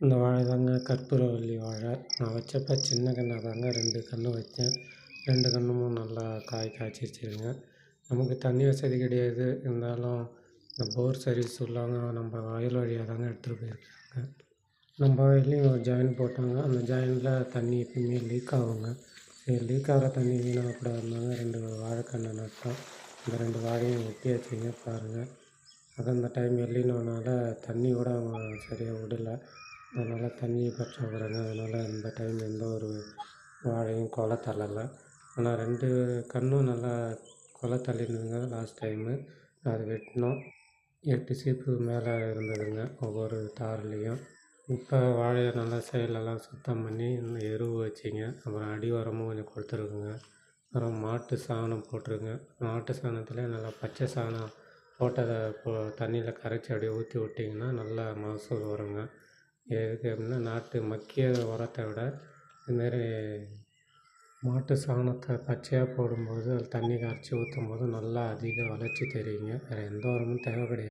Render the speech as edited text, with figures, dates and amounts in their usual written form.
இந்த வாழை தாங்க கற்பூரவல்லி வாழை. நான் வச்சப்போ சின்ன கன்றா தாங்க 2 கன்று வச்சேன். 2 கன்றுமும் நல்லா காய் காய்ச்சிருச்சுங்க. நமக்கு தண்ணி வசதி கிடையாது. இருந்தாலும் இந்த போர் சர்வீஸ் உள்ளவங்க நம்ம வயல் வழியாக தாங்க எடுத்துகிட்டு போயிருக்காங்க. நம்ம வயல்லையும் ஒரு ஜாயின் போட்டாங்க. அந்த ஜாயினில் தண்ணி எப்பயுமே லீக் ஆகுங்க. சரி, லீக் ஆகிற தண்ணி வீணாகக்கூடாதுனாங்க 2 வாழைக்கன்று நட்டோம். இந்த 2 வாழையும் வெட்டியாச்சுங்க பாருங்கள். அது அந்த டைம் எல்லினோனால தண்ணி கூட அவங்க சரியாக விடல. அதனால் தண்ணி பற்றாக்குறைங்க. அதனால் இந்த டைம் எந்த ஒரு வாழையும் குலை தள்ளலை. ஆனால் 2 கன்றும் நல்லா குலை தள்ளியிருந்ததுங்க லாஸ்ட் டைமு. அது வெட்டினோம். 8 சீப்பு மேலே இருந்ததுங்க ஒவ்வொரு தார்லேயும். இப்போ வாழையை நல்லா சைட்லலாம் சுத்தம் பண்ணி எரு வச்சிங்க. அப்புறம் அடி உரமும் கொஞ்சம் கொடுத்துருக்குங்க. அப்புறம் மாட்டு சாணம் போட்டிருங்க. மாட்டு சாணத்தில் நல்லா பச்சை சாணம் போட்டதை தண்ணியில் கரைச்சி அப்படியே ஊற்றி விட்டிங்கன்னா நல்லா மகசூல் வருங்க. எதுக்கு அப்படின்னா நாட்டு மக்கிய உரத்தை விட இதுமாரி மாட்டு சாணத்தை பச்சையாக போடும்போது அது தண்ணி கரைச்சி ஊற்றும்போது நல்லா அதிக வளர்ச்சி தெரியுங்க. வேறு எந்த உரமும் தேவை கிடையாது.